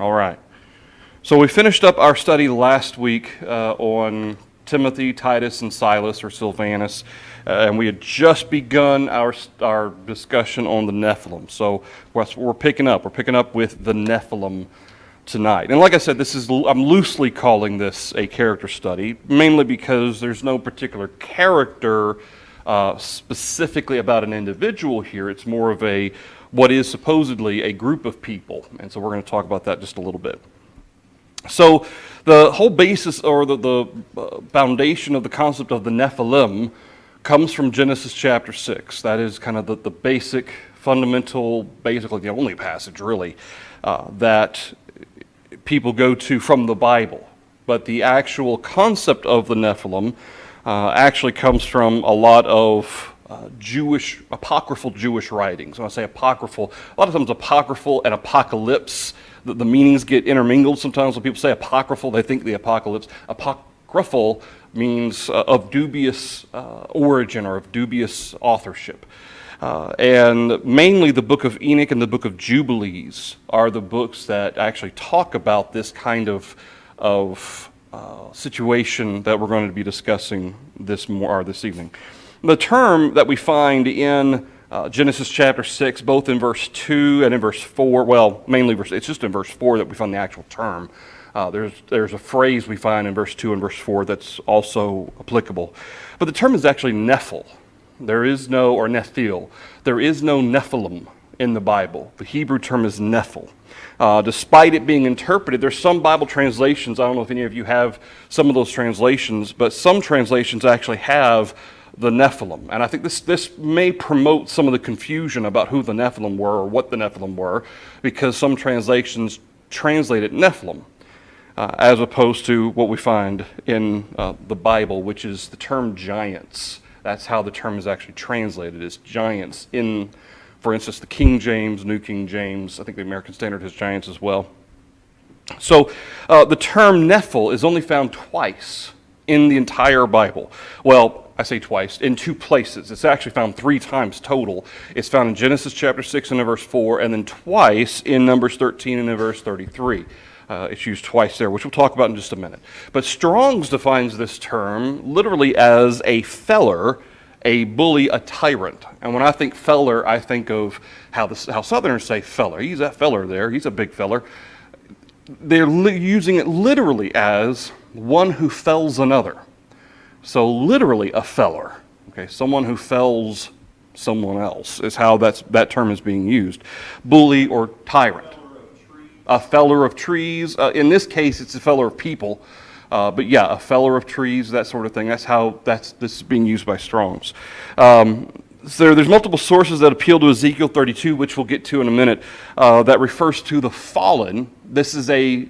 All right. So we finished up our study last week on Timothy, Titus, and Silas, or Silvanus, and we had just begun our discussion on the Nephilim. So we're picking up. We're picking up with the Nephilim tonight. And like I said, I'm loosely calling this a character study, mainly because there's no particular character specifically about an individual here. It's more of what is supposedly a group of people. And so we're going to talk about that just a little bit. So the whole basis or the foundation of the concept of the Nephilim comes from Genesis chapter 6. That is kind of the basic, fundamental, basically the only passage really that people go to from the Bible. But the actual concept of the Nephilim actually comes from a lot of apocryphal Jewish writings. When I say apocryphal, a lot of times apocryphal and apocalypse, the meanings get intermingled sometimes. When people say apocryphal, they think the apocalypse. Apocryphal means of dubious origin or of dubious authorship. And mainly the book of Enoch and the book of Jubilees are the books that actually talk about this kind of situation that we're going to be discussing this evening. The term that we find in Genesis chapter 6, both in verse 2 and in verse 4, well, mainly it's just in verse 4 that we find the actual term. There's a phrase we find in verse 2 and verse 4 that's also applicable. But the term is actually Nephil. Or Nephil. There is no Nephilim in the Bible. The Hebrew term is Nephil. Despite it being interpreted, there's some Bible translations, I don't know if any of you have some of those translations, but some translations actually have the Nephilim. And I think this may promote some of the confusion about who the Nephilim were or what the Nephilim were, because some translations translate it Nephilim, as opposed to what we find in the Bible, which is the term giants. That's how the term is actually translated, as giants in, for instance, the King James, New King James. I think the American Standard has giants as well. So the term Nephil is only found twice in the entire Bible. Well, I say twice, in two places. It's actually found 3 times total. It's found in Genesis chapter 6 and in verse 4, and then twice in Numbers 13 and in verse 33. It's used twice there, which we'll talk about in just a minute. But Strong's defines this term literally as a feller, a bully, a tyrant. And when I think feller, I think of how Southerners say feller. He's that feller there. He's a big feller. They're using it literally as one who fells another. So literally a feller, okay, someone who fells someone else is how that term is being used. Bully or tyrant. A feller of trees. In this case, it's a feller of people. But yeah, a feller of trees, that sort of thing. That's how this is being used by Strong's. So there's multiple sources that appeal to Ezekiel 32, which we'll get to in a minute, that refers to the fallen. This is a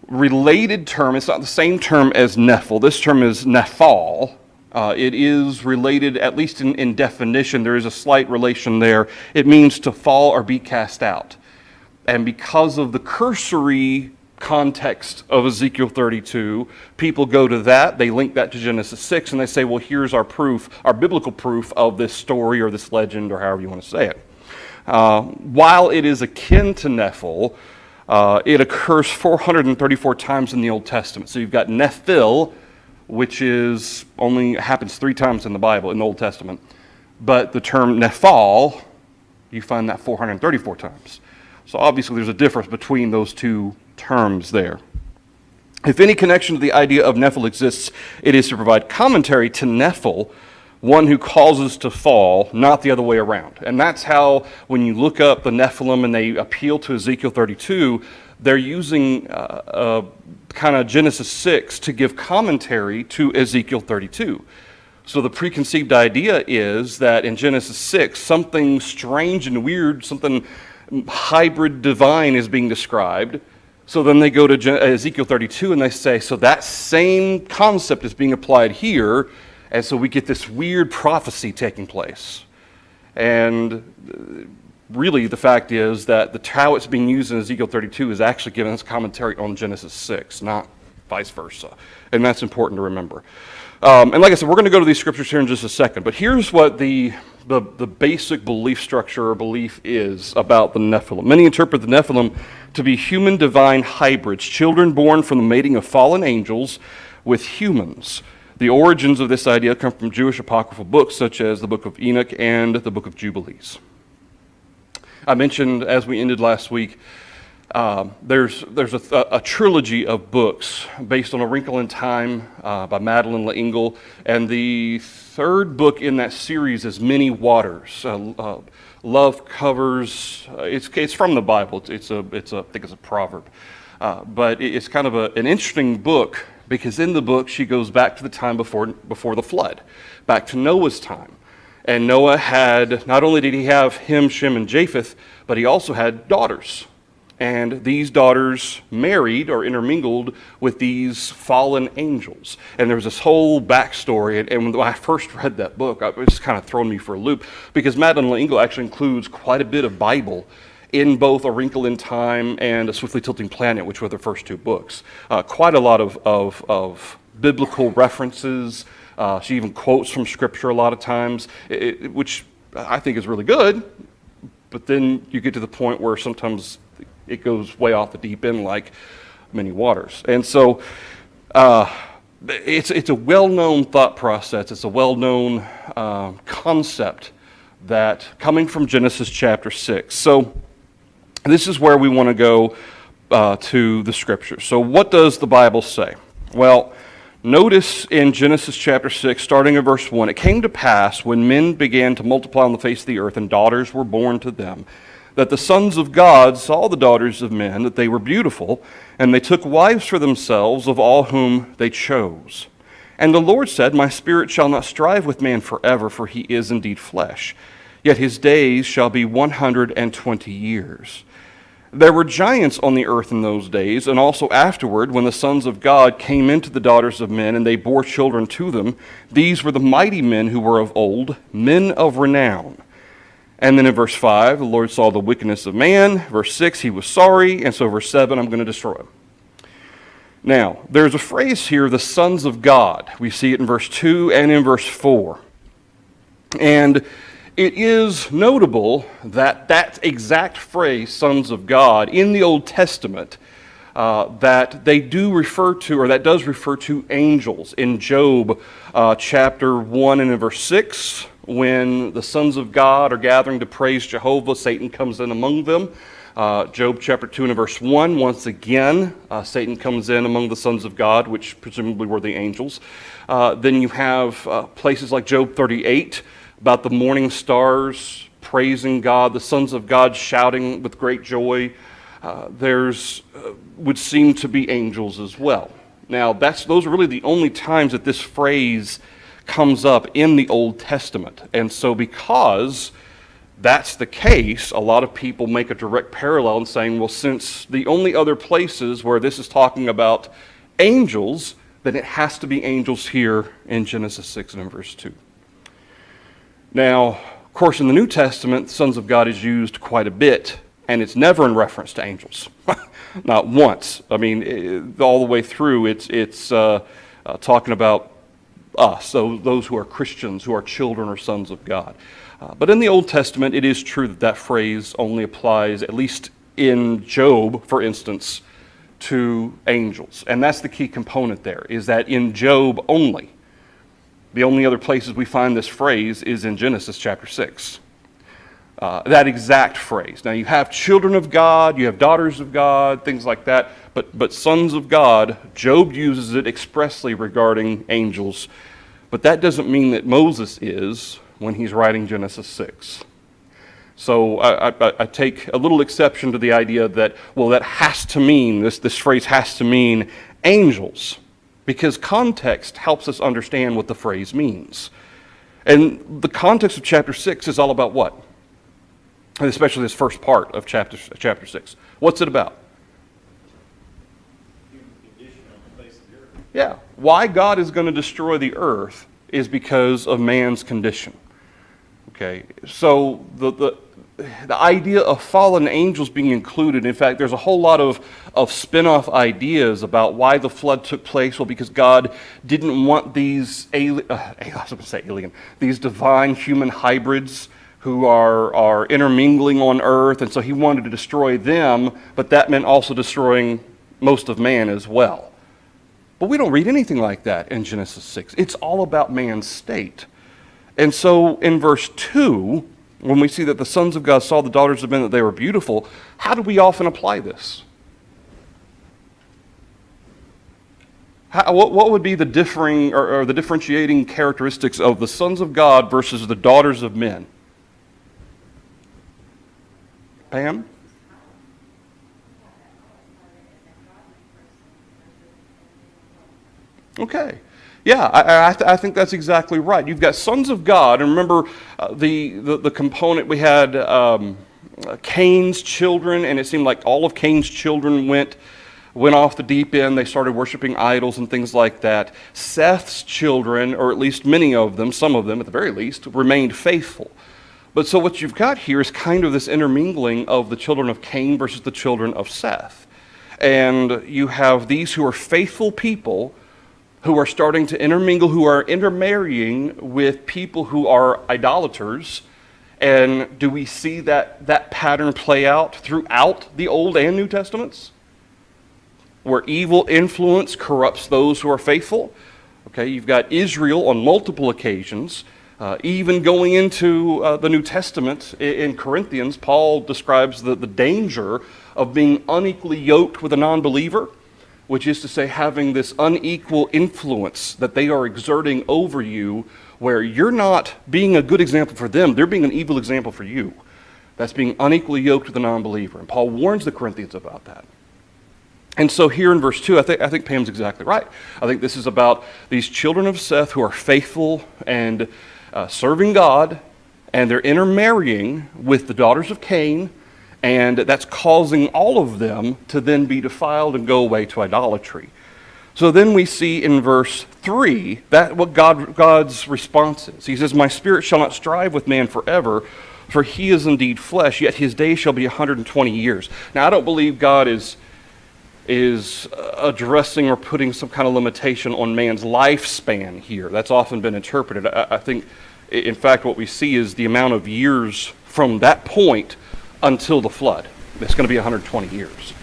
related term. It's not the same term as Nephil. This term is Nephal. It is related, at least in definition. There is a slight relation there. It means to fall or be cast out. And because of the cursory context of Ezekiel 32, people go to that, they link that to Genesis 6, and they say, well, here's our proof, our biblical proof of this story or this legend or however you want to say it. While it is akin to Nephil, it occurs 434 times in the Old Testament. So you've got Nephil, which only happens 3 times in the Bible, in the Old Testament. But the term Nephal, you find that 434 times. So obviously there's a difference between those two terms there. If any connection to the idea of Nephil exists, it is to provide commentary to Nephil, one who causes to fall, not the other way around. And that's how, when you look up the Nephilim and they appeal to Ezekiel 32, they're using kind of Genesis 6 to give commentary to Ezekiel 32. So the preconceived idea is that in Genesis 6, something strange and weird, something hybrid divine is being described. So then they go to Ezekiel 32 and they say, so that same concept is being applied here, and so we get this weird prophecy taking place. And really the fact is that how it's being used in Ezekiel 32 is actually giving us commentary on Genesis 6, not vice versa. And that's important to remember. And like I said, we're going to go to these scriptures here in just a second, but here's what the basic belief structure or belief is about the Nephilim. Many interpret the Nephilim to be human divine hybrids, children born from the mating of fallen angels with humans. The origins of this idea come from Jewish apocryphal books such as the Book of Enoch and the Book of Jubilees. I mentioned, as we ended last week, there's a trilogy of books based on A Wrinkle in Time by Madeleine L'Engle, and the third book in that series is Many Waters. Love covers. It's from the Bible. I think it's a proverb, but it's kind of an interesting book because in the book she goes back to the time before the flood, back to Noah's time. And Noah had, not only did he have Ham, Shem, and Japheth, but he also had daughters. And these daughters married or intermingled with these fallen angels. And there was this whole backstory. And when I first read that book, it was kind of thrown me for a loop because Madeleine L'Engle actually includes quite a bit of Bible in both A Wrinkle in Time and A Swiftly Tilting Planet, which were the first two books. Quite a lot of biblical references. She even quotes from Scripture a lot of times, which I think is really good. But then you get to the point where sometimes it goes way off the deep end like Many Waters. And so it's a well-known thought process. It's a well-known concept that coming from Genesis chapter 6. So this is where we want to go to the Scriptures. So what does the Bible say? Well, notice in Genesis chapter 6, starting in verse 1, it came to pass when men began to multiply on the face of the earth and daughters were born to them, that the sons of God saw the daughters of men, that they were beautiful, and they took wives for themselves of all whom they chose. And the Lord said, My spirit shall not strive with man forever, for he is indeed flesh. Yet his days shall be 120 years. There were giants on the earth in those days, and also afterward, when the sons of God came into the daughters of men, and they bore children to them. These were the mighty men who were of old, men of renown. And then in verse 5, the Lord saw the wickedness of man. Verse 6, he was sorry. And so verse 7, I'm going to destroy him. Now, there's a phrase here, the sons of God. We see it in verse 2 and in verse 4. And it is notable that that exact phrase, sons of God, in the Old Testament, that they do refer to, or that does refer to angels. In Job chapter 1 and in verse 6, when the sons of God are gathering to praise Jehovah, Satan comes in among them. Job chapter 2 and verse 1, once again, Satan comes in among the sons of God, which presumably were the angels. Then you have places like Job 38, about the morning stars praising God, the sons of God shouting with great joy. Would seem to be angels as well. Now, those are really the only times that this phrase comes up in the Old Testament. And so because that's the case, a lot of people make a direct parallel in saying, well, since the only other places where this is talking about angels, then it has to be angels here in Genesis 6 and in verse 2. Now, of course, in the New Testament, the sons of God is used quite a bit, and it's never in reference to angels. Not once. I mean, all the way through, it's talking about us, so those who are Christians, who are children or sons of God. But in the Old Testament, it is true that that phrase only applies, at least in Job, for instance, to angels. And that's the key component there, is that in Job only, the only other places we find this phrase is in Genesis chapter 6. That exact phrase. Now you have children of God, you have daughters of God, things like that, but sons of God, Job uses it expressly regarding angels, but that doesn't mean that Moses is when he's writing Genesis 6. So I take a little exception to the idea that, well, that has to mean, this phrase has to mean angels, because context helps us understand what the phrase means. And the context of chapter 6 is all about what? And especially this first part of chapter 6. What's it about? Human condition on the face of the earth. Yeah. Why God is going to destroy the earth is because of man's condition. Okay. So the idea of fallen angels being included, in fact, there's a whole lot of spin-off ideas about why the flood took place. Well, because God didn't want these these divine human hybrids who are intermingling on earth, and so he wanted to destroy them, but that meant also destroying most of man as well. But we don't read anything like that in Genesis 6. It's all about man's state. And so in verse 2, when we see that the sons of God saw the daughters of men that they were beautiful, how do we often apply this? What would be the differing or the differentiating characteristics of the sons of God versus the daughters of men? Pam? Okay. Yeah, I think that's exactly right. You've got sons of God, and remember the component we had Cain's children, and it seemed like all of Cain's children went off the deep end. They started worshiping idols and things like that. Seth's children, or at least many of them, some of them at the very least, remained faithful. But so what you've got here is kind of this intermingling of the children of Cain versus the children of Seth. And you have these who are faithful people who are starting to intermingle, who are intermarrying with people who are idolaters. And do we see that pattern play out throughout the Old and New Testaments? Where evil influence corrupts those who are faithful. Okay, you've got Israel on multiple occasions. Even going into the New Testament in Corinthians, Paul describes the danger of being unequally yoked with a non-believer, which is to say having this unequal influence that they are exerting over you, where you're not being a good example for them, they're being an evil example for you. That's being unequally yoked with a non-believer. And Paul warns the Corinthians about that. And so here in verse 2, I think Pam's exactly right. I think this is about these children of Seth who are faithful and serving God, and they're intermarrying with the daughters of Cain, and that's causing all of them to then be defiled and go away to idolatry. So then we see in verse 3 that what God's response is. He says, "My spirit shall not strive with man forever, for he is indeed flesh, yet his days shall be 120 years." Now I don't believe God is addressing or putting some kind of limitation on man's lifespan here. That's often been interpreted. I think, in fact, what we see is the amount of years from that point until the flood. It's going to be 120 years.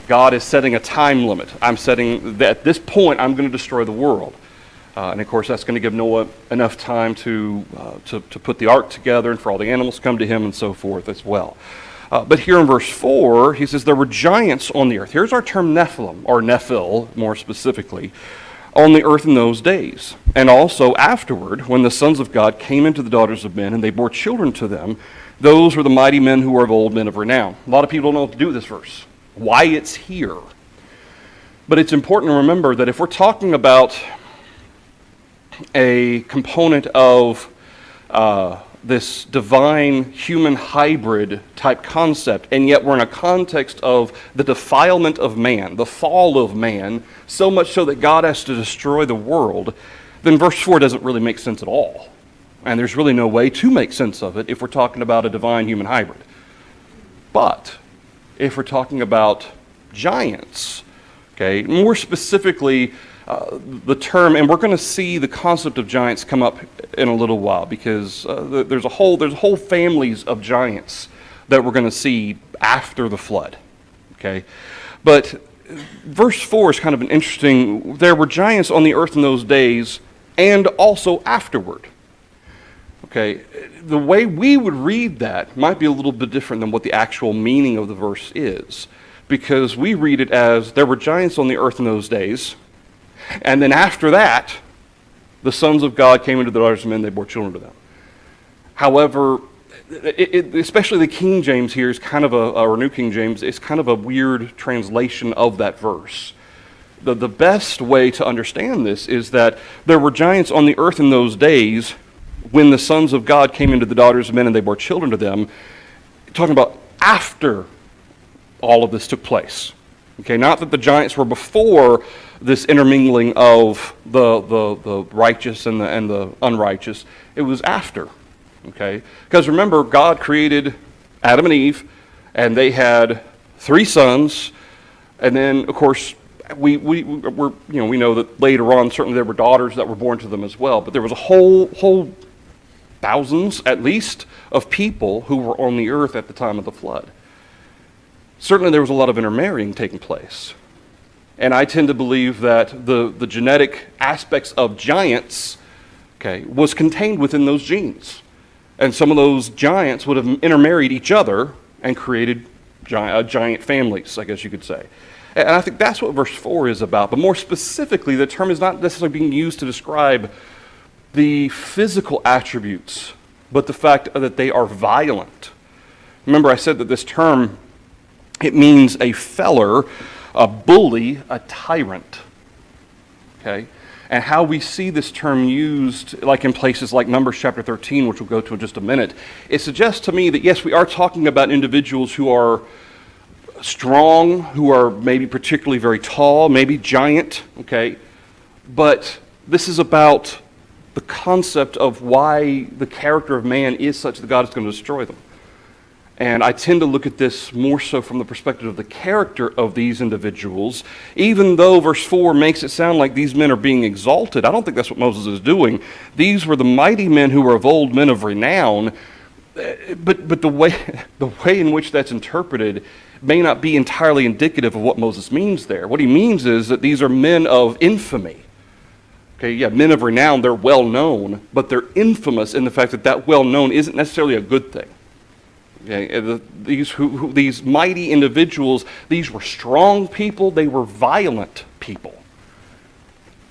God is setting a time limit. I'm setting that at this point I'm going to destroy the world. And of course that's going to give Noah enough time to put the ark together and for all the animals to come to him and so forth as well. But here in verse 4, he says, there were giants on the earth. Here's our term Nephilim, or Nephil more specifically, on the earth in those days. And also afterward, when the sons of God came into the daughters of men, and they bore children to them, those were the mighty men who were of old, men of renown. A lot of people don't know what to do with this verse, why it's here. But it's important to remember that if we're talking about a component of this divine human hybrid type concept, and yet we're in a context of the defilement of man, the fall of man, so much so that God has to destroy the world, then verse 4 doesn't really make sense at all. And there's really no way to make sense of it if we're talking about a divine human hybrid. But if we're talking about giants, okay, more specifically, the term, and we're going to see the concept of giants come up in a little while, because there's whole families of giants that we're going to see after the flood. Okay, but verse 4 is kind of an interesting. There were giants on the earth in those days, and also afterward. Okay, the way we would read that might be a little bit different than what the actual meaning of the verse is, because we read it as there were giants on the earth in those days. And then after that, the sons of God came into the daughters of men, they bore children to them. However, especially the King James here is kind of or New King James, is kind of a weird translation of that verse. The best way to understand this is that there were giants on the earth in those days when the sons of God came into the daughters of men and they bore children to them, talking about after all of this took place. Okay, not that the giants were before this intermingling of the righteous and the unrighteous. It was after. Okay, because remember, God created Adam and Eve, and they had 3 sons, and then of course we know that later on certainly there were daughters that were born to them as well. But there was a whole thousands at least of people who were on the earth at the time of the flood. Certainly there was a lot of intermarrying taking place. And I tend to believe that the genetic aspects of giants, was contained within those genes. And some of those giants would have intermarried each other and created giant families, I guess you could say. And I think that's what verse 4 is about. But more specifically, the term is not necessarily being used to describe the physical attributes, but the fact that they are violent. Remember, I said that this term, it means a feller, a bully, a tyrant. Okay? And how we see this term used, like in places like Numbers chapter 13, which we'll go to in just a minute, it suggests to me that yes, we are talking about individuals who are strong, who are maybe particularly very tall, maybe giant, but this is about the concept of why the character of man is such that God is going to destroy them. And I tend to look at this more so from the perspective of the character of these individuals. Even though verse 4 makes it sound like these men are being exalted, I don't think that's what Moses is doing. These were the mighty men who were of old, men of renown. But the way in which that's interpreted may not be entirely indicative of what Moses means there. What he means is that these are men of infamy. Men of renown, they're well known, but they're infamous in the fact that that well known isn't necessarily a good thing. These mighty individuals, these were strong people, they were violent people.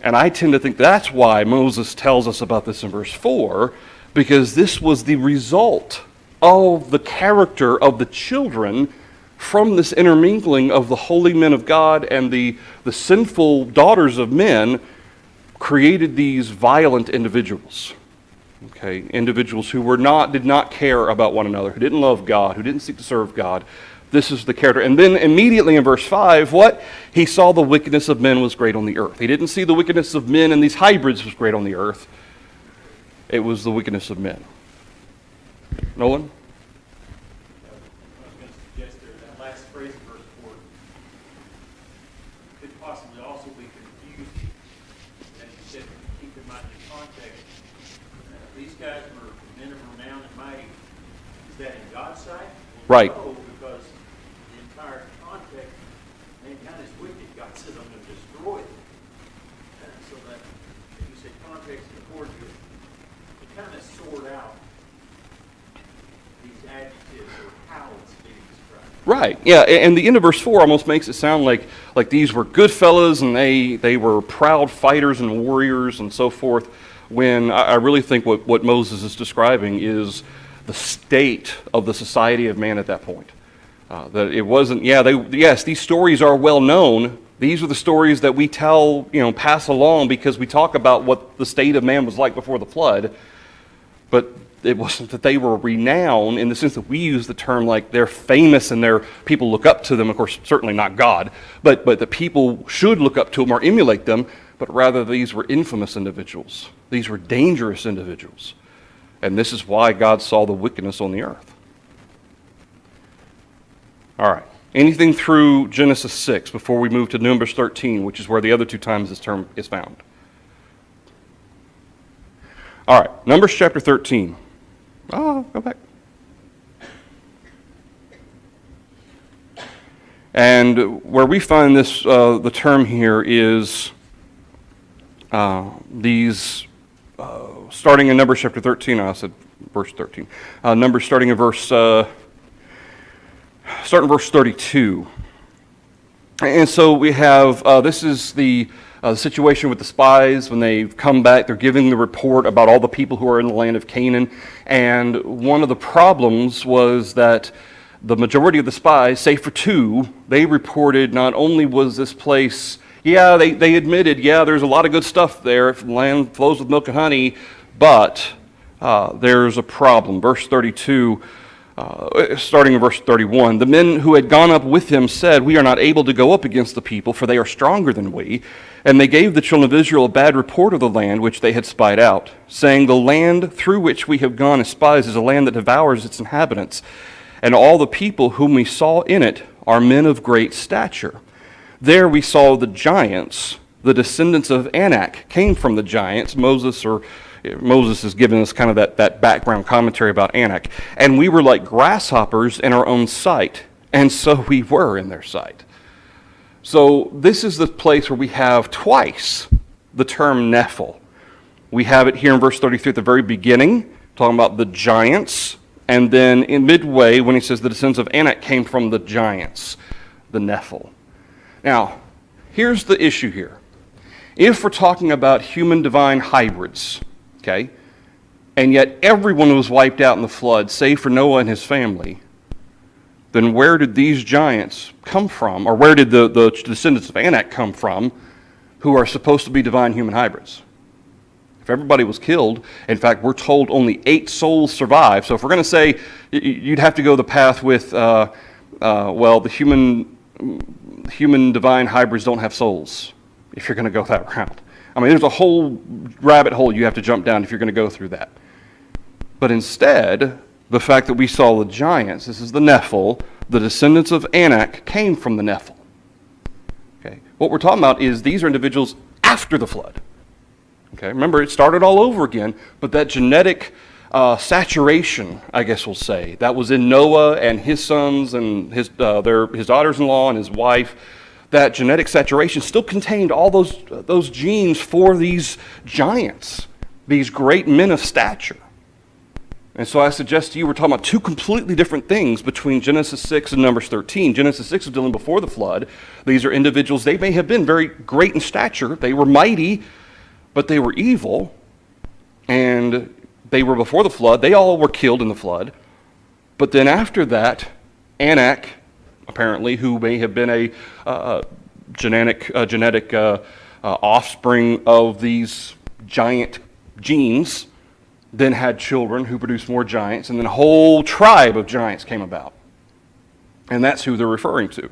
And I tend to think that's why Moses tells us about this in verse 4, because this was the result of the character of the children from this intermingling of the holy men of God and the sinful daughters of men created these violent individuals. Individuals who did not care about one another, who didn't love God, who didn't seek to serve God. This is the character. And then immediately in verse 5, what? He saw the wickedness of men was great on the earth. He didn't see the wickedness of men and these hybrids was great on the earth. It was the wickedness of men. Nolan? I was going to suggest there, that last phrase in verse 4 could possibly also be confusing. As you said, keep in mind the context. These guys were men of renown and mighty. Is that in God's sight? Right. No, because the entire context, mankind is wicked. God says, I'm going to destroy them. And so that, if you say context and according to kind of sort out these adjectives or how it's being described. Right, yeah, and the end of verse 4 almost makes it sound like these were good fellas and they were proud fighters and warriors and so forth, when I really think what Moses is describing is the state of the society of man at that point. That it wasn't, these stories are well known. These are the stories that we tell, pass along because we talk about what the state of man was like before the flood. But it wasn't that they were renowned in the sense that we use the term like they're famous and people look up to them. Of course, certainly not God, but the people should look up to them or emulate them. But rather these were infamous individuals. These were dangerous individuals. And this is why God saw the wickedness on the earth. All right. Anything through Genesis 6 before we move to Numbers 13, which is where the other two times this term is found? All right. Numbers chapter 13. Oh, go back. And where we find this, the term here is starting in Numbers chapter 13. I said verse 13. Numbers starting in verse 32. And so we have, this is the situation with the spies when they've come back. They're giving the report about all the people who are in the land of Canaan. And one of the problems was that the majority of the spies, save for two, they reported not only was this place, they admitted, there's a lot of good stuff there. The land flows with milk and honey, but there's a problem. Verse 32, starting in verse 31, the men who had gone up with him said, we are not able to go up against the people, for they are stronger than we. And they gave the children of Israel a bad report of the land which they had spied out, saying, the land through which we have gone as spies is a land that devours its inhabitants. And all the people whom we saw in it are men of great stature. There we saw the giants, the descendants of Anak came from the giants. Moses, or Moses is giving us kind of that background commentary about Anak. And we were like grasshoppers in our own sight, and so we were in their sight. So this is the place where we have twice the term Nephil. We have it here in verse 33 at the very beginning, talking about the giants, and then in midway when he says the descendants of Anak came from the giants, the Nephil. Now, here's the issue here. If we're talking about human divine hybrids, okay, and yet everyone was wiped out in the flood, save for Noah and his family, then where did these giants come from, or where did the descendants of Anak come from, who are supposed to be divine human hybrids? If everybody was killed, in fact, we're told only 8 souls survived. So if we're going to say, you'd have to go the path with, the human divine hybrids don't have souls, if you're going to go that route. I mean, there's a whole rabbit hole you have to jump down if you're going to go through that. But instead, the fact that we saw the giants, this is the Nephil, the descendants of Anak came from the Nephil. Okay, what we're talking about is these are individuals after the flood. Okay, remember, it started all over again, but that genetic saturation, I guess we'll say, that was in Noah and his sons and his daughters-in-law and his wife, that genetic saturation still contained all those genes for these giants, these great men of stature. And so I suggest to you we're talking about 2 completely different things between Genesis 6 and Numbers 13. Genesis 6 is dealing before the flood. These are individuals, they may have been very great in stature, they were mighty, but they were evil, and they were before the flood. They all were killed in the flood. But then after that, Anak, apparently, who may have been a genetic offspring of these giant genes, then had children who produced more giants, and then a whole tribe of giants came about. And that's who they're referring to.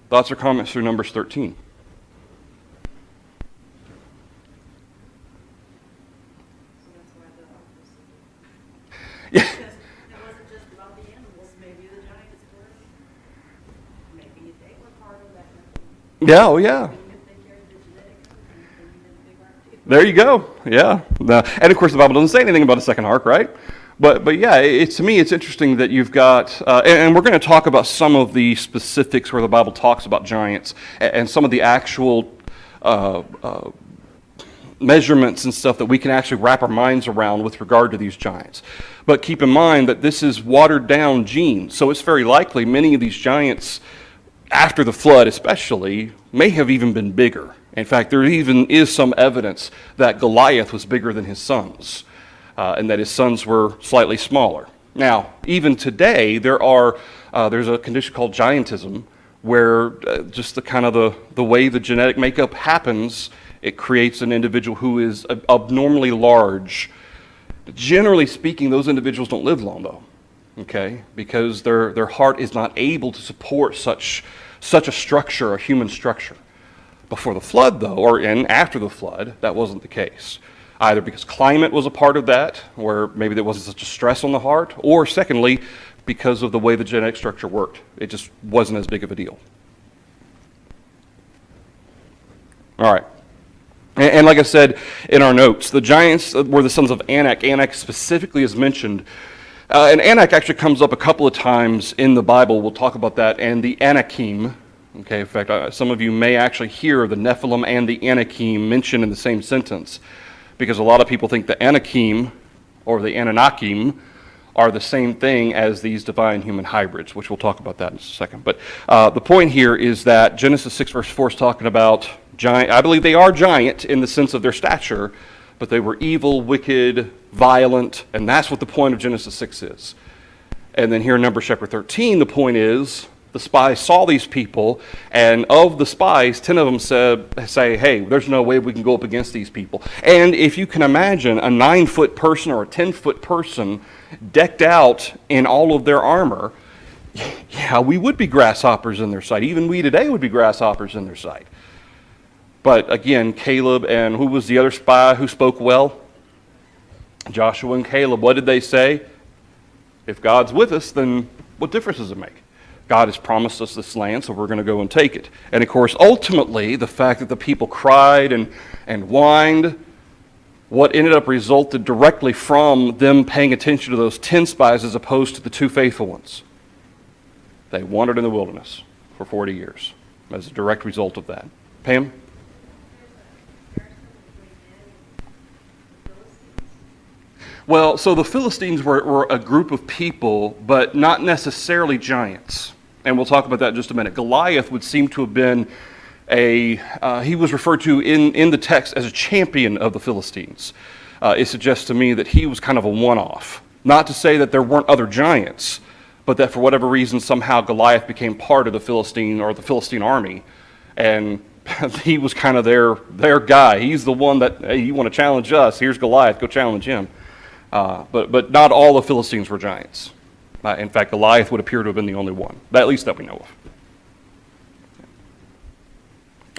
Thoughts or comments through Numbers 13? Because it wasn't just about the animals, maybe the giants were, maybe they were part of that. Yeah, oh yeah. If they carried the genetic code, then they were too. There you go. Yeah. And of course, the Bible doesn't say anything about a second ark, right? But yeah, to me, it's interesting that you've got, and we're going to talk about some of the specifics where the Bible talks about giants and some of the actual measurements and stuff that we can actually wrap our minds around with regard to these giants. But keep in mind that this is watered down genes, so it's very likely many of these giants, after the flood especially, may have even been bigger. In fact, there even is some evidence that Goliath was bigger than his sons, and that his sons were slightly smaller. Now, even today, there's a condition called giantism, where just the kind of the way the genetic makeup happens, it creates an individual who is abnormally large. Generally speaking, those individuals don't live long, though, okay? Because their heart is not able to support such a structure, a human structure. Before the flood, though, and after the flood, that wasn't the case. Either because climate was a part of that, where maybe there wasn't such a stress on the heart, or secondly, because of the way the genetic structure worked. It just wasn't as big of a deal. All right. And like I said in our notes, the giants were the sons of Anak. Anak specifically is mentioned. And Anak actually comes up a couple of times in the Bible. We'll talk about that. And the Anakim. Okay, in fact, some of you may actually hear the Nephilim and the Anakim mentioned in the same sentence, because a lot of people think the Anakim or the Ananakim are the same thing as these divine human hybrids, which we'll talk about that in a second. But the point here is that Genesis 6 verse 4 is talking about giant. I believe they are giant in the sense of their stature, but they were evil, wicked, violent, and that's what the point of Genesis 6 is. And then here in Numbers chapter 13, the point is the spies saw these people, and of the spies, 10 of them say, hey, there's no way we can go up against these people. And if you can imagine a 9-foot person or a 10-foot person decked out in all of their armor, yeah, we would be grasshoppers in their sight. Even we today would be grasshoppers in their sight. But again, Caleb and who was the other spy who spoke well? Joshua and Caleb. What did they say? If God's with us, then what difference does it make? God has promised us this land, so we're going to go and take it. And of course, ultimately, the fact that the people cried and whined, what ended up resulted directly from them paying attention to those 10 spies as opposed to the 2 faithful ones. They wandered in the wilderness for 40 years as a direct result of that. Pam? Well, so the Philistines were a group of people, but not necessarily giants. And we'll talk about that in just a minute. Goliath would seem to have been he was referred to in the text as a champion of the Philistines. It suggests to me that he was kind of a one-off. Not to say that there weren't other giants, but that for whatever reason, somehow Goliath became part of the Philistine or the Philistine army. And he was kind of their guy. He's the one that, hey, you want to challenge us, here's Goliath, go challenge him. But not all the Philistines were giants. In fact, Goliath would appear to have been the only one, at least that we know of.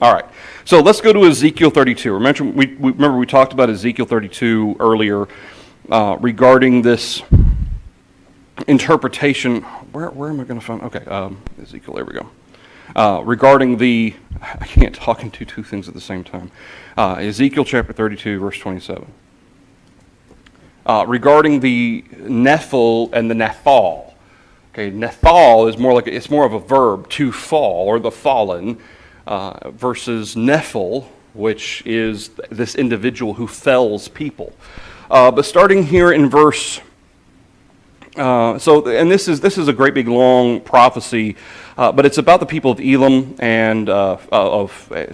All right, so let's go to Ezekiel 32. Remember we talked about Ezekiel 32 earlier regarding this interpretation. Where am I going to find? Okay, Ezekiel, there we go. Regarding the, I can't talk into two things at the same time. Ezekiel chapter 32, verse 27. Regarding the Nephil and the Nephal. Okay, Nephal is it's more of a verb, to fall, or the fallen, versus Nephil, which is this individual who fells people. But starting here in verse, this is a great big long prophecy, but it's about the people of Elam and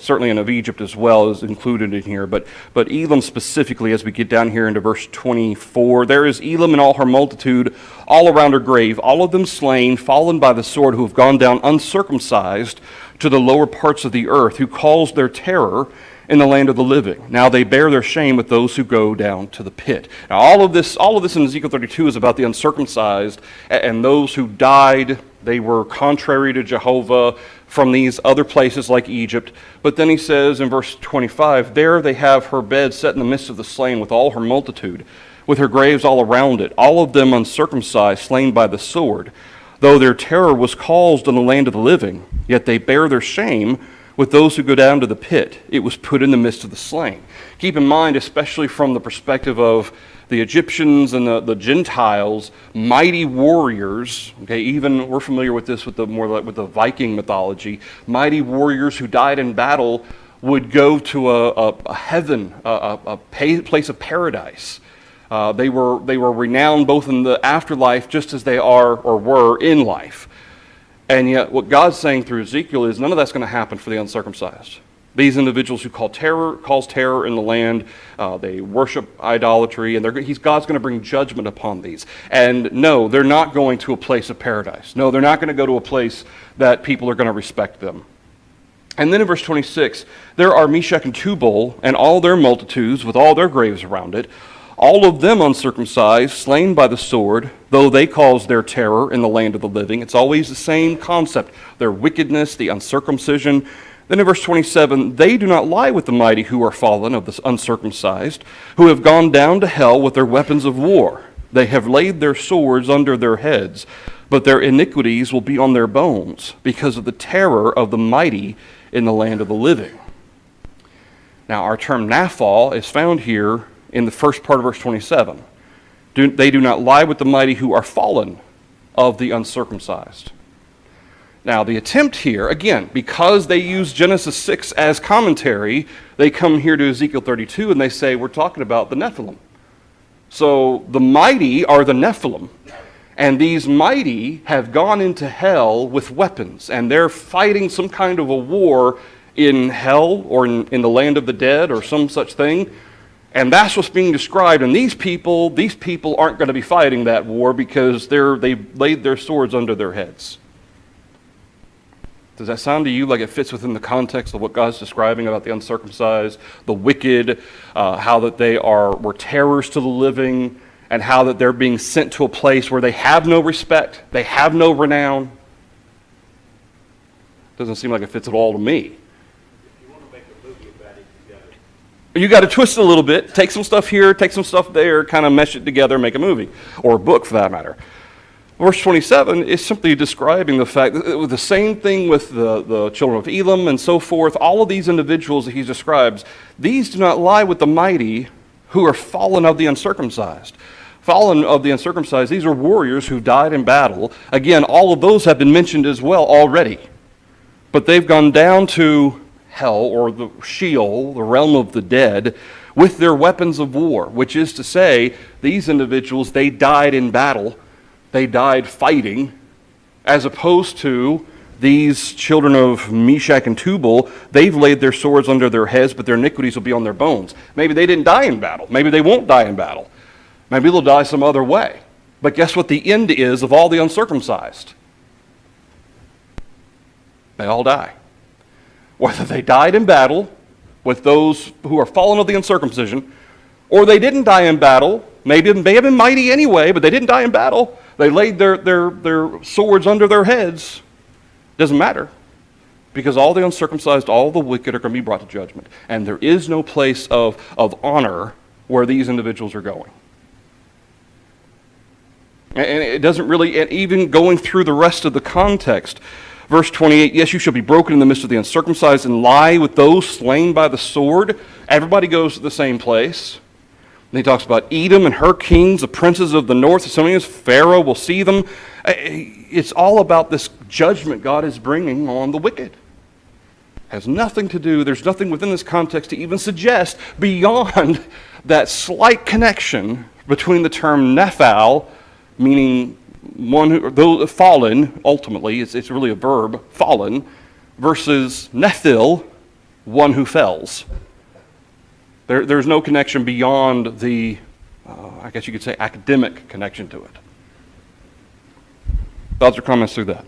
certainly and of Egypt as well is included in here. But Elam specifically, as we get down here into verse 24, there is Elam and all her multitude all around her grave, all of them slain, fallen by the sword, who have gone down uncircumcised to the lower parts of the earth, who caused their terror in the land of the living. Now they bear their shame with those who go down to the pit. Now all of this in Ezekiel 32 is about the uncircumcised and those who died. They were contrary to Jehovah from these other places like Egypt. But then he says in verse 25, there they have her bed set in the midst of the slain with all her multitude, with her graves all around it, all of them uncircumcised, slain by the sword. Though their terror was caused in the land of the living, yet they bear their shame with those who go down to the pit. It was put in the midst of the slain. Keep in mind, especially from the perspective of the Egyptians and the Gentiles, mighty warriors, okay, even we're familiar with this with the Viking mythology, mighty warriors who died in battle would go to a heaven, a place of paradise. They were renowned both in the afterlife just as they are or were in life. And yet what God's saying through Ezekiel is none of that's going to happen for the uncircumcised. These individuals who cause terror in the land, they worship idolatry, and God's going to bring judgment upon these. And no, they're not going to a place of paradise. No, they're not going to go to a place that people are going to respect them. And then in verse 26, there are Meshach and Tubal and all their multitudes with all their graves around it, all of them uncircumcised, slain by the sword, though they caused their terror in the land of the living. It's always the same concept, their wickedness, the uncircumcision. Then in verse 27, they do not lie with the mighty who are fallen of the uncircumcised, who have gone down to hell with their weapons of war. They have laid their swords under their heads, but their iniquities will be on their bones, because of the terror of the mighty in the land of the living. Now our term Naphal is found here in the first part of verse 27. They do not lie with the mighty who are fallen of the uncircumcised. Now the attempt here, again, because they use Genesis 6 as commentary, they come here to Ezekiel 32 and they say, we're talking about the Nephilim. So the mighty are the Nephilim. And these mighty have gone into hell with weapons, and they're fighting some kind of a war in hell or in the land of the dead or some such thing. And that's what's being described. And these people aren't going to be fighting that war because they've laid their swords under their heads. Does that sound to you like it fits within the context of what God's describing about the uncircumcised, the wicked, how that were terrors to the living, and how that they're being sent to a place where they have no respect, they have no renown? Doesn't seem like it fits at all to me. You got to twist it a little bit, take some stuff here, take some stuff there, kind of mesh it together, make a movie, or a book for that matter. Verse 27 is simply describing the fact that it was the same thing with the children of Elam and so forth. All of these individuals that he describes, these do not lie with the mighty who are fallen of the uncircumcised. Fallen of the uncircumcised, these are warriors who died in battle. Again, all of those have been mentioned as well already. But they've gone down to hell, or the Sheol, the realm of the dead, with their weapons of war, which is to say, these individuals, they died in battle. They died fighting, as opposed to these children of Meshach and Tubal. They've laid their swords under their heads, but their iniquities will be on their bones. Maybe they didn't die in battle. Maybe they won't die in battle. Maybe they'll die some other way. But guess what the end is of all the uncircumcised? They all die. Whether they died in battle with those who are fallen of the uncircumcision, or they didn't die in battle. Maybe they may have been mighty anyway, but they didn't die in battle. They laid their swords under their heads. Doesn't matter, because all the uncircumcised, all the wicked are going to be brought to judgment. And there is no place of honor where these individuals are going. And it doesn't really, and even going through the rest of the context, verse 28, yes, you shall be broken in the midst of the uncircumcised and lie with those slain by the sword. Everybody goes to the same place. And he talks about Edom and her kings, the princes of the north, as many as Pharaoh will see them. It's all about this judgment God is bringing on the wicked. Has nothing to do, there's nothing within this context to even suggest beyond that slight connection between the term Nephal, meaning one who, though fallen, ultimately, it's really a verb, fallen, versus Nephil, one who fells. There's no connection beyond the, I guess you could say, academic connection to it. Thoughts or comments through that?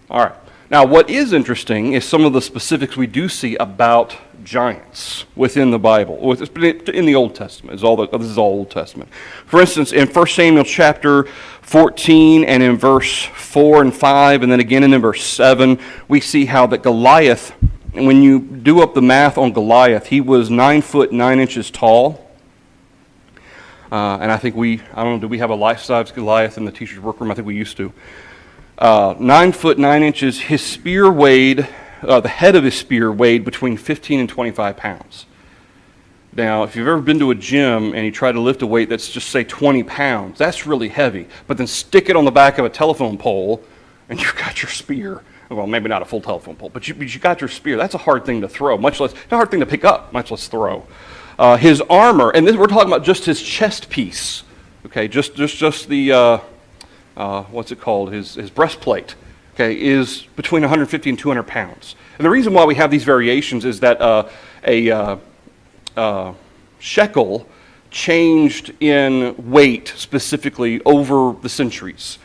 All right. Now, what is interesting is some of the specifics we do see about giants within the Bible, in the Old Testament. This is all Old Testament. For instance, in 1 Samuel chapter 14 and in verse 4 and 5, and then again in verse 7, we see how that Goliath, and when you do up the math on Goliath, he was 9 foot 9 inches tall. And I think I don't know, do we have a life-size Goliath in the teacher's workroom? I think we used to. 9 foot 9 inches. His spear weighed, the head of his spear weighed between 15 and 25 pounds. Now, if you've ever been to a gym and you try to lift a weight that's just, say, 20 pounds, that's really heavy. But then stick it on the back of a telephone pole and you've got your spear. Well, maybe not a full telephone pole, but you got your spear. That's a hard thing to throw, not a hard thing to pick up, much less throw. His armor, and we're talking about just his chest piece, okay, just the, what's it called, his breastplate, okay, is between 150 and 200 pounds. And the reason why we have these variations is that a shekel changed in weight specifically over the centuries.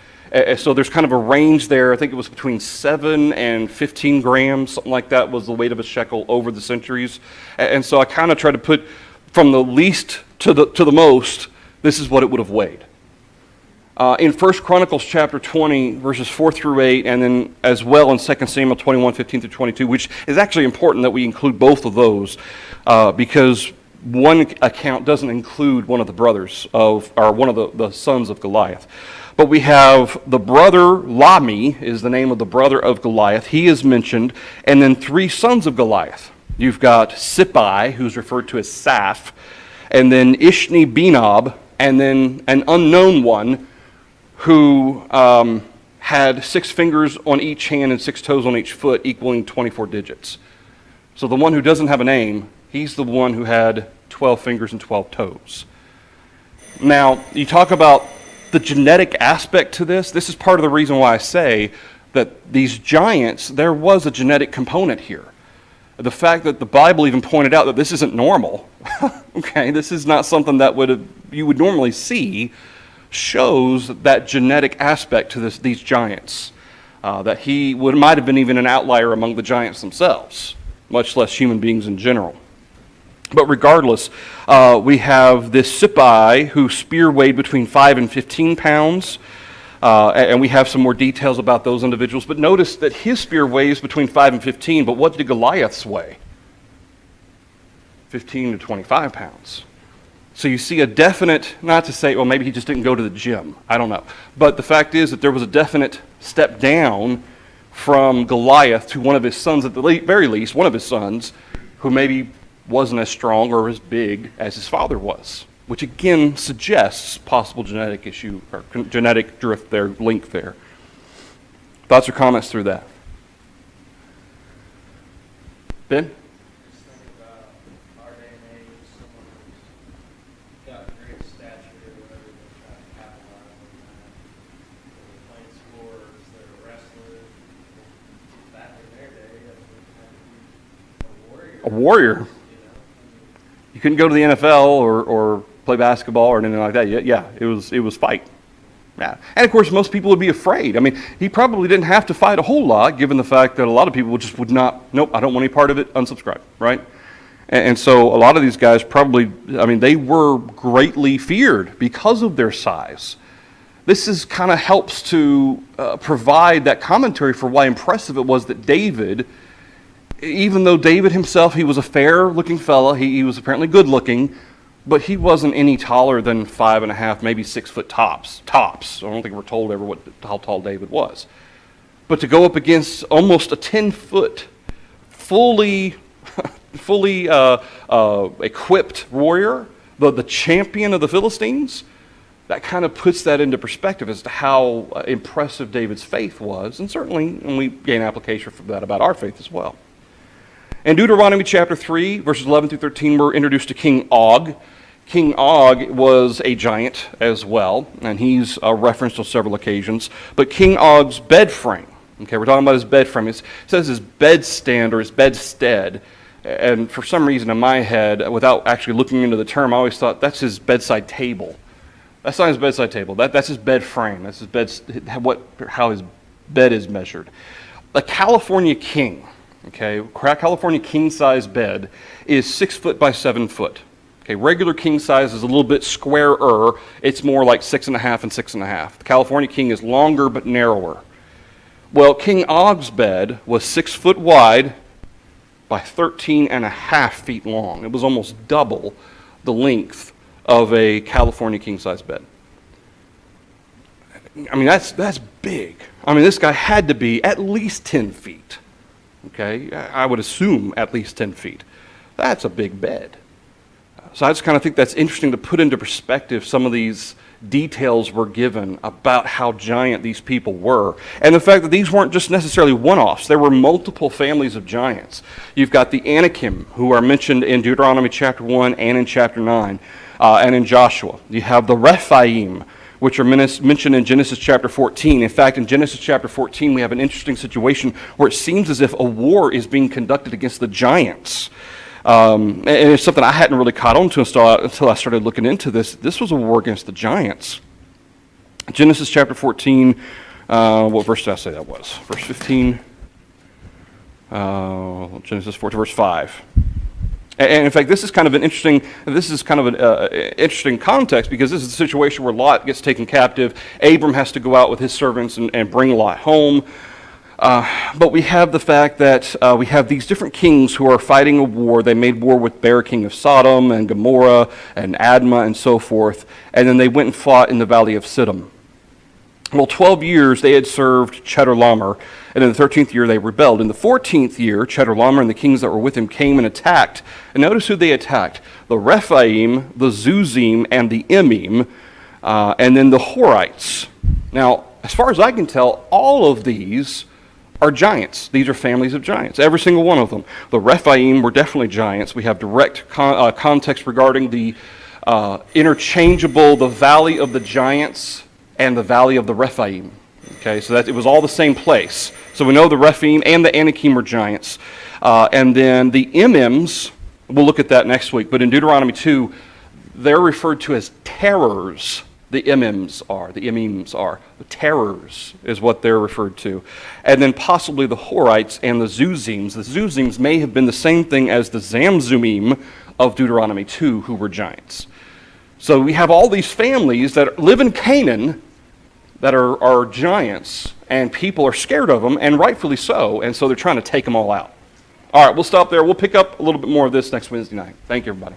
So there's kind of a range there. I think it was between 7 and 15 grams, something like that was the weight of a shekel over the centuries. And so I kind of try to put from the least to the most, this is what it would have weighed. In 1 Chronicles chapter 20, verses 4 through 8, and then as well in 2 Samuel 21, 15 through 22, which is actually important that we include both of those, because one account doesn't include one of the brothers or one of the sons of Goliath. But we have the brother, Lami is the name of the brother of Goliath. He is mentioned, and then 3 sons of Goliath. You've got Sippai, who's referred to as Saph, and then Ishni-Benob, and then an unknown one who had 6 fingers on each hand and 6 toes on each foot, equaling 24 digits. So the one who doesn't have a name, he's the one who had 12 fingers and 12 toes. Now, you talk about the genetic aspect to this. This is part of the reason why I say that these giants, there was a genetic component here. The fact that the Bible even pointed out that this isn't normal, okay, this is not something that you would normally see, shows that genetic aspect to these giants. That he might have been even an outlier among the giants themselves, much less human beings in general. But regardless, we have this Sippai whose spear weighed between 5 and 15 pounds. And we have some more details about those individuals. But notice that his spear weighs between 5 and 15, but what did Goliath's weigh? 15 to 25 pounds. So you see a definite, not to say, well, maybe he just didn't go to the gym. I don't know. But the fact is that there was a definite step down from Goliath to one of his sons, at the very least, one of his sons, who maybe wasn't as strong or as big as his father was, which again suggests possible genetic issue or genetic drift there, link there. Thoughts or comments through that? Ben? Just think about our day and age, someone who's got great stature or whatever, they try to capitalize on that. They're playing sports, they're wrestlers. Back in their day, that's what you had to be a warrior. A warrior. You know? You couldn't go to the NFL or play basketball or anything like that. Yeah, it was fight. Yeah. And of course, most people would be afraid. I mean, he probably didn't have to fight a whole lot, given the fact that a lot of people just would not, nope, I don't want any part of it, unsubscribe, right? And so a lot of these guys probably, I mean, they were greatly feared because of their size. This is kind of helps to provide that commentary for why impressive it was that David, even though David himself, he was a fair-looking fella, he was apparently good-looking, but he wasn't any taller than 5.5, maybe 6 foot tops. Tops. I don't think we're told ever how tall David was. But to go up against almost a 10-foot, fully equipped warrior, the champion of the Philistines, that kind of puts that into perspective as to how impressive David's faith was, and certainly, and we gain application from that about our faith as well. In Deuteronomy chapter 3, verses 11 through 13, we're introduced to King Og. King Og was a giant as well, and he's referenced on several occasions. But King Og's bed frame, okay, we're talking about his bed frame. It says his bedstand or his bedstead, and for some reason in my head, without actually looking into the term, I always thought that's his bedside table. That's not his bedside table. That's his bed frame. That's his bed. How his bed is measured. A California king, okay, California king size bed is 6 foot by 7 foot. Okay, regular king size is a little bit squarer. It's more like 6.5 and 6.5. The California king is longer but narrower. Well, King Og's bed was 6 foot wide by 13.5 feet long. It was almost double the length of a California king size bed. I mean, that's big. I mean, this guy had to be at least 10 feet. Okay, I would assume at least 10 feet. That's a big bed. So I just kind of think that's interesting to put into perspective some of these details were given about how giant these people were. And the fact that these weren't just necessarily one-offs. There were multiple families of giants. You've got the Anakim, who are mentioned in Deuteronomy chapter 1 and in chapter 9, and in Joshua. You have the Rephaim, which are mentioned in Genesis chapter 14. In fact, in Genesis chapter 14, we have an interesting situation where it seems as if a war is being conducted against the giants. And it's something I hadn't really caught on to until I started looking into this. This was a war against the giants. Genesis chapter 14, what verse did I say that was? Verse 15? Genesis 14, verse 5. And in fact, this is kind of an interesting context, because this is a situation where Lot gets taken captive. Abram has to go out with his servants and bring Lot home. But we have the fact that we have these different kings who are fighting a war. They made war with Ber, king of Sodom, and Gomorrah, and Admah, and so forth. And then they went and fought in the valley of Siddim. Well, 12 years they had served Chedorlaomer, and in the 13th year they rebelled. In the 14th year, Chedorlaomer and the kings that were with him came and attacked. And notice who they attacked: the Rephaim, the Zuzim, and the Emim, and then the Horites. Now, as far as I can tell, all of these are giants. These are families of giants, every single one of them. The Rephaim were definitely giants. We have direct context regarding the the valley of the giants and the valley of the Rephaim. Okay, so that it was all the same place. So we know the Rephaim and the Anakim were giants. And then the Emims, we'll look at that next week, but in Deuteronomy 2, they're referred to as terrors. The Emims are. The terrors is what they're referred to. And then possibly the Horites and the Zuzims. The Zuzims may have been the same thing as the Zamzumim of Deuteronomy 2, who were giants. So we have all these families that live in Canaan that are giants, and people are scared of them, and rightfully so, and so they're trying to take them all out. All right, we'll stop there. We'll pick up a little bit more of this next Wednesday night. Thank you, everybody.